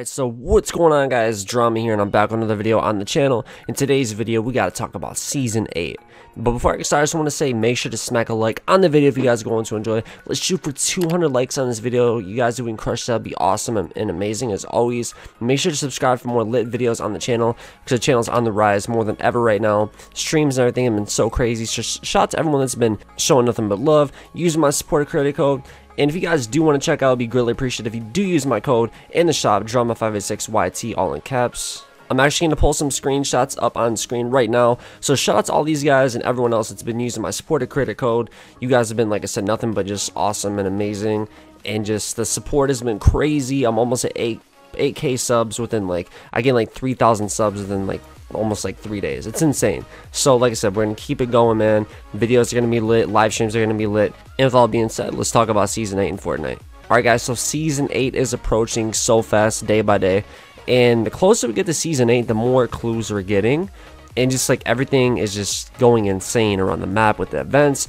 Alright, so what's going on, guys? Drama here, and I'm back with another video on the channel. In today's video, we gotta talk about Season 8. But before I get started, I just want to say, make sure to smack a like on the video if you guys are going to enjoy. Let's shoot for 200 likes on this video. You guys doing crush, that'd be awesome and amazing as always. Make sure to subscribe for more lit videos on the channel, because the channel's on the rise more than ever right now. Streams and everything have been so crazy. Just shout out to everyone that's been showing nothing but love, using my supporter credit code. And if you guys do want to check out, it'd be greatly appreciated if you do use my code in the shop, drama586YT, all in caps. I'm actually going to pull some screenshots up on screen right now. So shout out to all these guys and everyone else that's been using my supporter credit code. You guys have been, like I said, nothing but just awesome and amazing. And just the support has been crazy. I'm almost at 8K subs within I get like 3,000 subs within almost 3 days. It's insane. So like I said, we're gonna keep it going, man. Videos are gonna be lit, live streams are gonna be lit. And with all being said, let's talk about Season 8 in Fortnite. Alright guys, so Season 8 is approaching so fast, day by day. And the closer we get to Season 8, the more clues we're getting. And just everything is just going insane around the map with the events.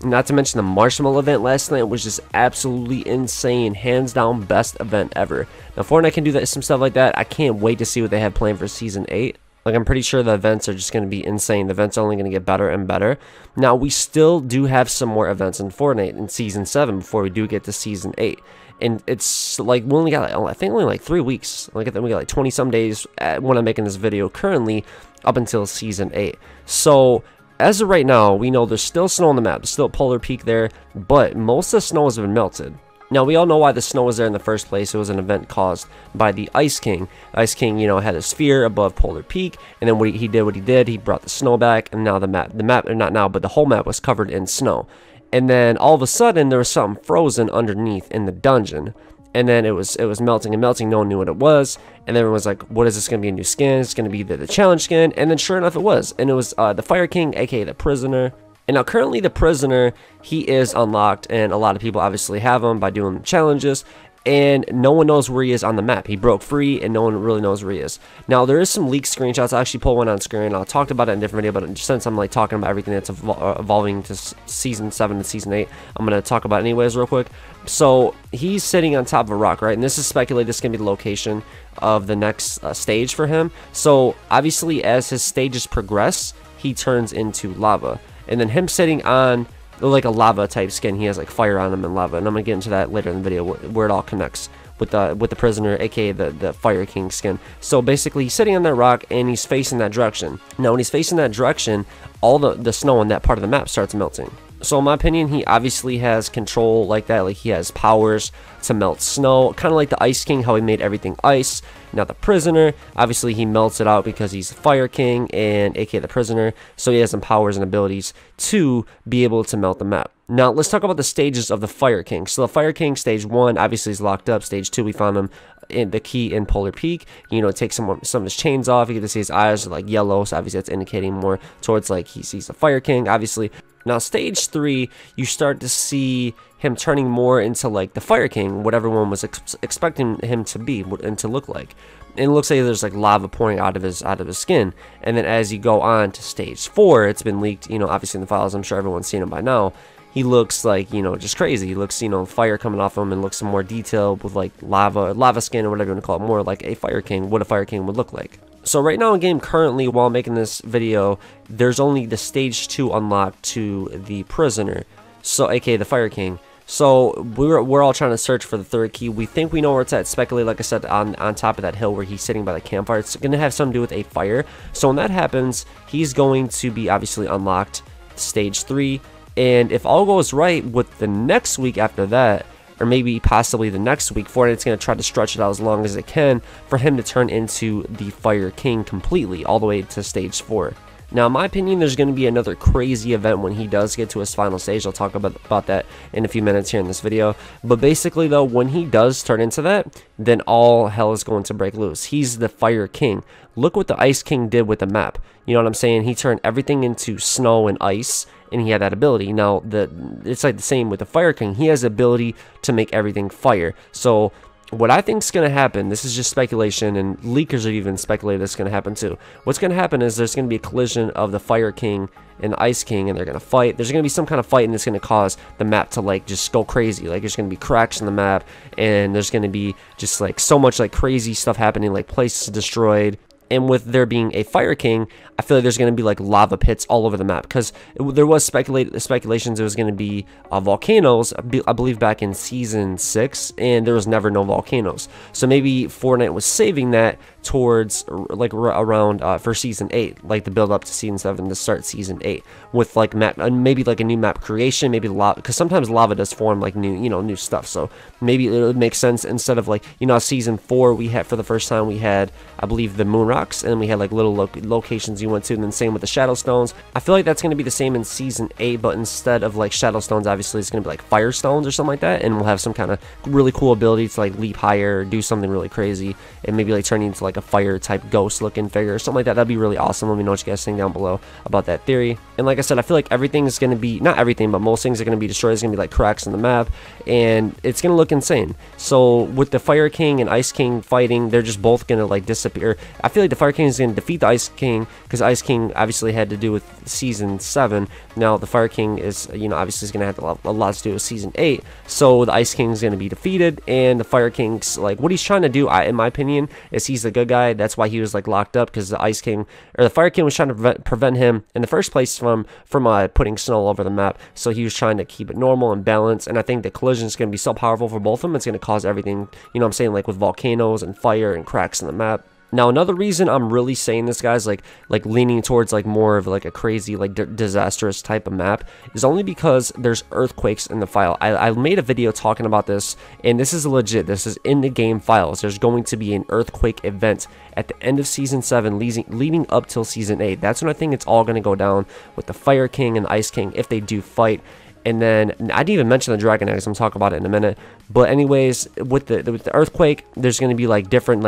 Not to mention the marshmallow event last night was just absolutely insane. Hands down best event ever. Now Fortnite can do that, some stuff like that. I can't wait to see what they have planned for Season 8. I'm pretty sure the events are just going to be insane. The events are only going to get better and better. Now, we still do have some more events in Fortnite in Season 7 before we do get to Season 8. And it's we only got, I think, only 3 weeks. I think we got 20-some days when I'm making this video currently up until Season 8. So, as of right now, we know there's still snow on the map. There's still Polar Peak there, but most of the snow has been melted. Now, we all know why the snow was there in the first place. It was an event caused by the Ice King. Ice King, had a sphere above Polar Peak, and then he did, he brought the snow back, and now the map, or not now, but the whole map was covered in snow. And then, all of a sudden, there was something frozen underneath in the dungeon. And then it was melting and melting, no one knew what it was. And then everyone was like, what is this going to be, a new skin? It's going to be the challenge skin. And then, sure enough, it was. And it was the Fire King, aka the Prisoner. And now currently the Prisoner, he is unlocked, and a lot of people obviously have him by doing challenges, and no one knows where he is on the map. He broke free, and no one really knows where he is. Now there is some leaked screenshots. I actually pulled one on screen. I talked about it in a different video, but since I'm talking about everything that's evolving to Season 7 and Season 8, I'm going to talk about it anyways real quick. So he's sitting on top of a rock, right? And this is speculated this is going to be the location of the next stage for him. So obviously as his stages progress, he turns into lava. And then him sitting on a lava type skin, he has fire on him and lava, and I'm gonna get into that later in the video where it all connects with the Prisoner, aka the Fire King skin. So basically, he's sitting on that rock and he's facing that direction. Now, when he's facing that direction, all the snow on that part of the map starts melting. So in my opinion, he obviously has control like that. He has powers to melt snow, kind of like the Ice King, how he made everything ice. Now the Prisoner, obviously he melts it out because he's the Fire King, and aka the Prisoner, so he has some powers and abilities to be able to melt the map. Now let's talk about the stages of the Fire King. So the Fire King, stage 1, obviously is locked up. Stage 2, we found him in the key in Polar Peak. Take some of his chains off. You get to see his eyes are yellow, so obviously that's indicating more towards he sees the Fire King, obviously. Now stage 3, you start to see him turning more into the Fire King, what everyone was expecting him to be and to look like. And it looks like there's lava pouring out of his skin. And then as you go on to stage 4, it's been leaked, obviously in the files. I'm sure everyone's seen him by now. He looks just crazy. He looks, fire coming off him, and looks some more detailed with lava skin, or whatever you want to call it, more like a Fire King, what a Fire King would look like. So right now in game currently, while I'm making this video, there's only the stage 2 unlocked to the Prisoner, so aka the Fire King. So we're all trying to search for the third key. We think we know where it's at. Speculate, like I said, on top of that hill where he's sitting by the campfire. It's going to have something to do with a fire. So when that happens, he's going to be obviously unlocked stage 3. And if all goes right with the next week after that, or maybe possibly the next week, Fortnite's going to try to stretch it out as long as it can for him to turn into the Fire King completely, all the way to stage 4. Now, in my opinion, there's going to be another crazy event when he does get to his final stage. I'll talk about that in a few minutes here in this video. But basically, though, when he does turn into that, then all hell is going to break loose. He's the Fire King. Look what the Ice King did with the map. You know what I'm saying? He turned everything into snow and ice, and he had that ability. Now, it's the same with the Fire King. He has the ability to make everything fire. So what I think is going to happen, this is just speculation, and leakers have even speculated this is going to happen too. What's going to happen is there's going to be a collision of the Fire King and the Ice King, and they're going to fight. There's going to be some kind of fight, and it's going to cause the map to like just go crazy. Like there's going to be cracks in the map, and there's going to be just like so much like crazy stuff happening, like places destroyed. And with there being a Fire King, I feel like there's going to be like lava pits all over the map, because there was speculations it was going to be volcanoes, I believe back in season 6, and there was never no volcanoes. So maybe Fortnite was saving that towards like around for season 8, like the build up to season 7 to start season 8 with like map, maybe like a new map creation, maybe lava, because sometimes lava does form like new, new stuff. So maybe it would make sense, instead of like, season 4 we had, for the first time we had, I believe, the moon rocks, and we had like little locations you went to, and then same with the shadow stones. I feel like that's going to be the same in season 8, but instead of like shadow stones, obviously it's going to be like fire stones or something like that, and we'll have some kind of really cool ability to like leap higher or do something really crazy, and maybe like turning into like a fire type ghost looking figure or something like that. That'd be really awesome. Let me know what you guys think down below about that theory. And like I said, I feel like everything is going to be, not everything, but most things are going to be destroyed. It's going to be like cracks in the map, and it's going to look insane. So with the Fire King and Ice King fighting, they're just both going to like disappear. I feel like the Fire King is going to defeat the Ice King, because Ice King obviously had to do with season 7. Now the Fire King is, obviously is going to have a lot to do with season 8. So the Ice King is going to be defeated, and the Fire King's like, what he's trying to do, in my opinion, is he's the good guy. That's why he was like locked up, because the Ice King or the Fire King was trying to prevent him in the first place from putting snow all over the map. So he was trying to keep it normal and balanced, and I think the collision is going to be so powerful for both of them. It's going to cause everything, I'm saying, like with volcanoes and fire and cracks in the map. Now, another reason I'm really saying this, guys, like leaning towards like more of like a crazy, like disastrous type of map, is only because there's earthquakes in the file. I made a video talking about this, and this is legit. This is in the game files. There's going to be an earthquake event at the end of season 7, leading up till season 8. That's when I think it's all going to go down with the Fire King and Ice King, if they do fight. And then I didn't even mention the dragon eggs. I'm talking about it in a minute. But anyways, with the earthquake, there's going to be like different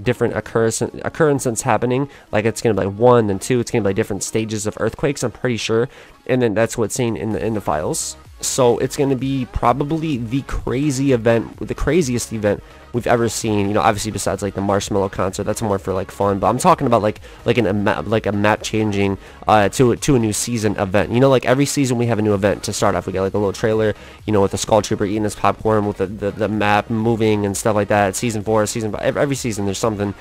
different occurrences happening. Like it's going to be like 1 and 2. It's going to be like different stages of earthquakes, I'm pretty sure. And then that's what's seen in the files. So it's going to be probably the craziest event we've ever seen. Obviously besides like the marshmallow concert, that's more for like fun. But I'm talking about like a map changing to a new season event. Like every season we have a new event to start off. We got like a little trailer, with the Skull Trooper eating his popcorn, with the map moving and stuff like that. Season 4, season 5, every season there's something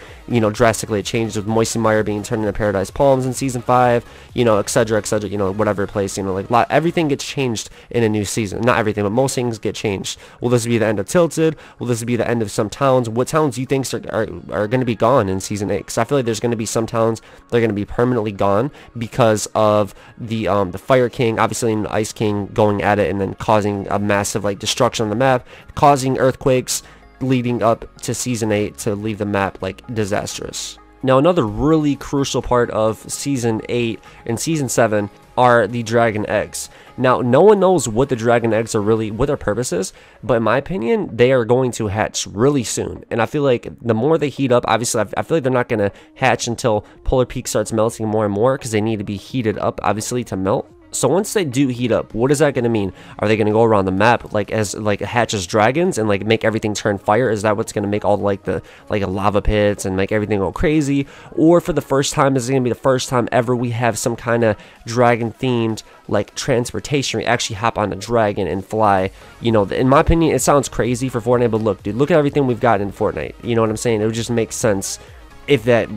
drastically changed, with Moisty Mire being turned into Paradise Palms in season 5, etc., whatever place, everything gets changed in a new season. Not everything, but most things get changed. Will this be the end of Tilted? Will this be the end of some towns? What towns do you think are going to be gone in season 8? Because I feel like there's going to be some towns that are going to be permanently gone because of the Fire King, obviously, and the Ice King going at it, and then causing a massive like destruction on the map, causing earthquakes, leading up to season 8 to leave the map like disastrous. Now, another really crucial part of season 8 and season 7 are the dragon eggs. Now, no one knows what the dragon eggs are really, what their purpose is, but in my opinion, they are going to hatch really soon. And I feel like the more they heat up, obviously, I feel like they're not going to hatch until Polar Peak starts melting more and more, because they need to be heated up, obviously, to melt. So once they do heat up, what is that going to mean? Are they going to go around the map like hatch as dragons and like make everything turn fire? Is that what's going to make all the lava pits and make everything go crazy? Or for the first time, is it going to be the first time ever we have some kind of dragon themed like transportation? We actually hop on a dragon and fly. In my opinion, it sounds crazy for Fortnite, but look, dude, look at everything we've got in Fortnite. You know what I'm saying? It would just make sense if that,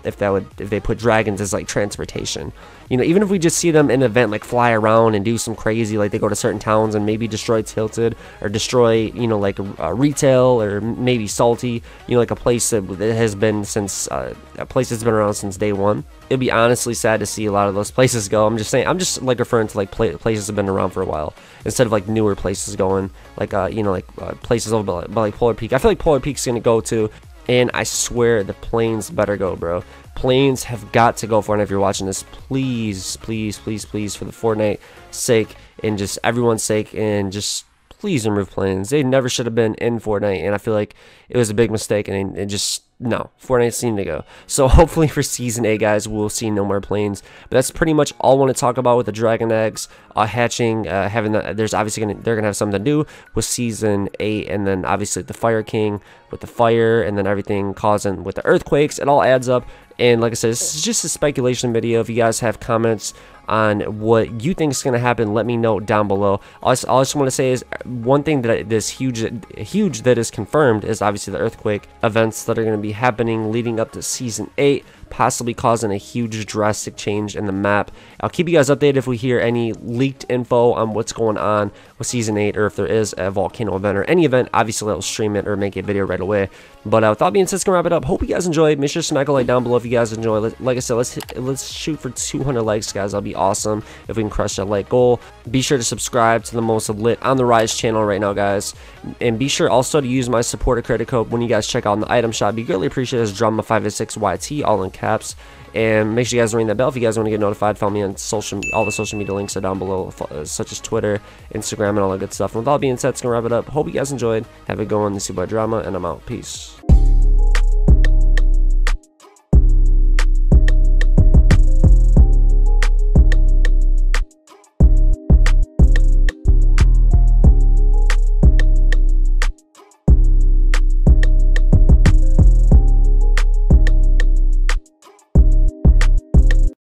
if they put dragons as like transportation. Even if we just see them in an event, like fly around and do some crazy, like they go to certain towns and maybe destroy Tilted, or destroy, like retail, or maybe Salty, like a place that has been since, a place that's been around since day 1. It'd be honestly sad to see a lot of those places go. I'm just saying, I'm just like referring to like places that have been around for a while, instead of like newer places going, like, places over by like Polar Peak. I feel like Polar Peak's gonna go to. And I swear the planes better go, bro. Planes have got to go. Fortnite, if you're watching this, please, please, please, please, for the Fortnite sake and just everyone's sake, and just please remove planes. They never should have been in Fortnite, and I feel like it was a big mistake, and it just no, Fortnite's need to go. So hopefully for Season 8, guys, we'll see no more planes. But that's pretty much all I want to talk about with the dragon eggs hatching. Having there's obviously they're gonna have something to do with Season 8, and then obviously the Fire King with the fire, and then everything causing with the earthquakes. It all adds up. And like I said, this is just a speculation video. If you guys have comments on what you think is going to happen, let me know down below. All I just want to say is one thing that is huge that is confirmed is obviously the earthquake events that are going to be happening leading up to Season 8, possibly causing a huge drastic change in the map. I'll keep you guys updated if we hear any leaked info on what's going on with Season 8, or if there is a volcano event or any event. Obviously I'll stream it or make a video right away. But with that being said, it's gonna wrap it up. Hope you guys enjoyed. Make sure to smack a like down below if you guys enjoy. Like I said, let's shoot for 200 likes, guys. That'll be awesome if we can crush that like goal. Be sure to subscribe to the most lit on the rise channel right now, guys, and be sure also to use my supporter credit code when you guys check out in the item shop. Be greatly appreciated as Drama586YT, all in caps. And make sure you guys ring that bell if you guys want to get notified. Follow me on all the social media links are down below, such as Twitter, Instagram, and all that good stuff. And with all being said, it's gonna wrap it up. Hope you guys enjoyed. Have a good one. This is your boy Drama, and I'm out. Peace.